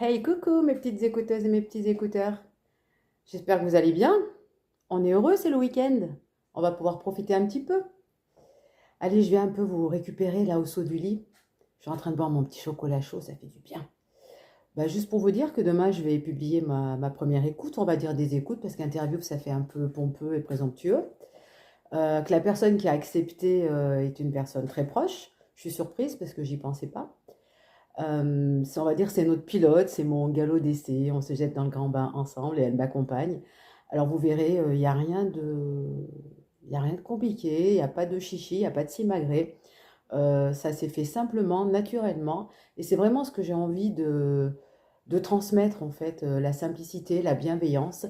Hey, coucou mes petites écouteuses et mes petits écouteurs. J'espère que vous allez bien. On est heureux, c'est le week-end. On va pouvoir profiter un petit peu. Allez, je vais un peu vous récupérer là au saut du lit. Je suis en train de boire mon petit chocolat chaud, ça fait du bien. Juste pour vous dire que demain, je vais publier ma première écoute. On va dire des écoutes parce qu'interview, ça fait un peu pompeux et présomptueux. Que la personne qui a accepté est une personne très proche. Je suis surprise parce que j'y pensais pas. On va dire c'est notre pilote, c'est mon galop d'essai. On se jette dans le grand bain ensemble et elle m'accompagne. Alors vous verrez, il y a rien de compliqué, il n'y a pas de chichi, il n'y a pas de simagrée. Ça s'est fait simplement, naturellement. Et c'est vraiment ce que j'ai envie de transmettre en fait, la simplicité, la bienveillance.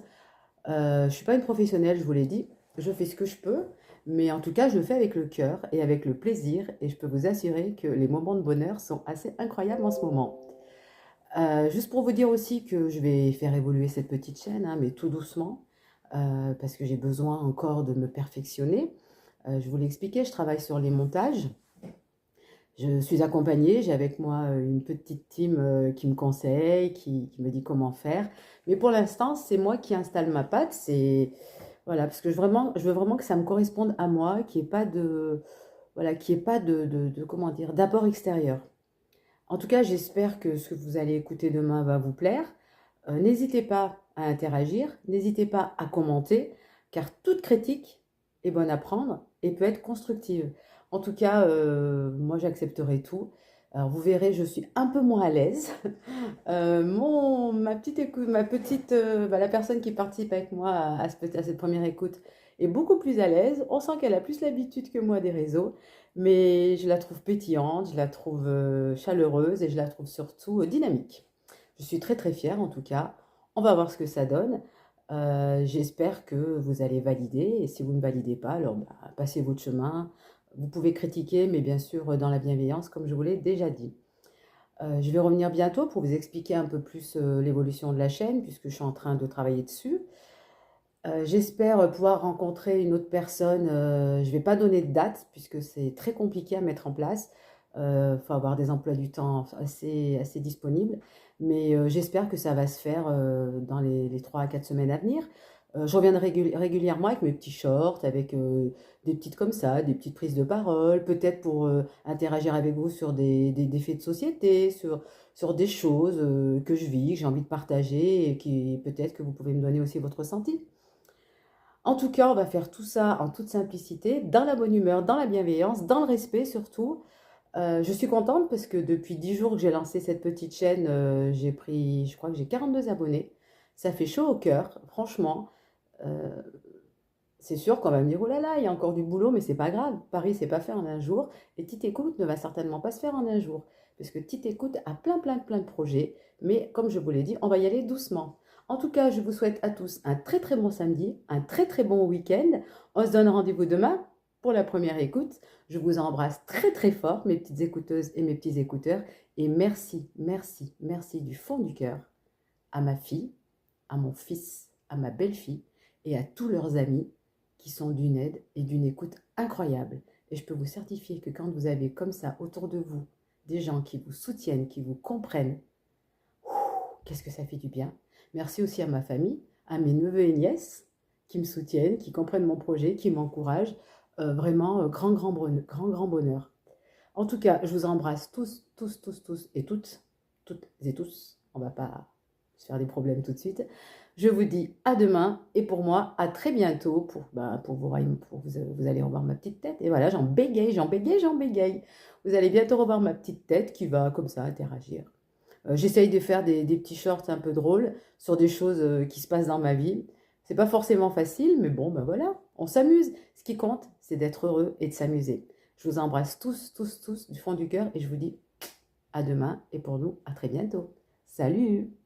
Je ne suis pas une professionnelle, je vous l'ai dit. Je fais ce que je peux, mais en tout cas, je le fais avec le cœur et avec le plaisir. Et je peux vous assurer que les moments de bonheur sont assez incroyables en ce moment. Juste pour vous dire aussi que je vais faire évoluer cette petite chaîne, hein, mais tout doucement, parce que j'ai besoin encore de me perfectionner. Je vous l'ai expliqué, je travaille sur les montages. Je suis accompagnée, j'ai avec moi une petite team qui me conseille, qui me dit comment faire. Mais pour l'instant, c'est moi qui installe ma patte. C'est voilà, parce que je veux vraiment que ça me corresponde à moi, qu'il n'y ait pas de voilà, qu'il y ait pas comment dire, d'apport extérieur. En tout cas, j'espère que ce que vous allez écouter demain va vous plaire. N'hésitez pas à interagir, n'hésitez pas à commenter, car toute critique est bonne à prendre et peut être constructive. En tout cas, moi j'accepterai tout. Alors vous verrez, je suis un peu moins à l'aise. Ma petite, la personne qui participe avec moi à cette première écoute est beaucoup plus à l'aise. On sent qu'elle a plus l'habitude que moi des réseaux, mais je la trouve pétillante, je la trouve chaleureuse et je la trouve surtout dynamique. Je suis très très fière en tout cas. On va voir ce que ça donne. J'espère que vous allez valider et si vous ne validez pas, alors passez votre chemin. Vous pouvez critiquer, mais bien sûr dans la bienveillance, comme je vous l'ai déjà dit. Je vais revenir bientôt pour vous expliquer un peu plus l'évolution de la chaîne, puisque je suis en train de travailler dessus. J'espère pouvoir rencontrer une autre personne. Je ne vais pas donner de date, puisque c'est très compliqué à mettre en place. Il faut avoir des emplois du temps assez disponibles. Mais j'espère que ça va se faire dans les 3 à 4 semaines à venir. Je reviendrai régulièrement avec mes petits shorts, avec des petites comme ça, des petites prises de parole, peut-être pour interagir avec vous sur des faits de société, sur des choses que je vis, que j'ai envie de partager et qui peut-être que vous pouvez me donner aussi votre ressenti. En tout cas, on va faire tout ça en toute simplicité, dans la bonne humeur, dans la bienveillance, dans le respect surtout. Je suis contente parce que depuis 10 jours que j'ai lancé cette petite chaîne, je crois que j'ai 42 abonnés. Ça fait chaud au cœur, franchement. Euh, c'est sûr qu'on va me dire, oh là là, il y a encore du boulot, mais c'est pas grave. Paris, c'est pas fait en un jour. Et Tite Écoute ne va certainement pas se faire en un jour. Parce que Tite Écoute a plein de projets. Mais comme je vous l'ai dit, on va y aller doucement. En tout cas, je vous souhaite à tous un très très bon samedi, un très très bon week-end. On se donne rendez-vous demain pour la première écoute. Je vous embrasse très très fort, mes petites écouteuses et mes petits écouteurs. Et merci du fond du cœur à ma fille, à mon fils, à ma belle-fille et à tous leurs amis qui sont d'une aide et d'une écoute incroyable. Et je peux vous certifier que quand vous avez comme ça autour de vous des gens qui vous soutiennent, qui vous comprennent, qu'est-ce que ça fait du bien. Merci aussi à ma famille, à mes neveux et nièces qui me soutiennent, qui comprennent mon projet, qui m'encouragent. Vraiment, grand bonheur. En tout cas, je vous embrasse tous et toutes et tous. On ne va pas se faire des problèmes tout de suite. Je vous dis à demain et pour moi, à très bientôt vous allez revoir ma petite tête. Et voilà, j'en bégaye. Vous allez bientôt revoir ma petite tête qui va comme ça interagir. J'essaye de faire des petits shorts un peu drôles sur des choses qui se passent dans ma vie. C'est pas forcément facile, mais bon, ben voilà, on s'amuse. Ce qui compte, c'est d'être heureux et de s'amuser. Je vous embrasse tous du fond du cœur et je vous dis à demain et pour nous, à très bientôt. Salut!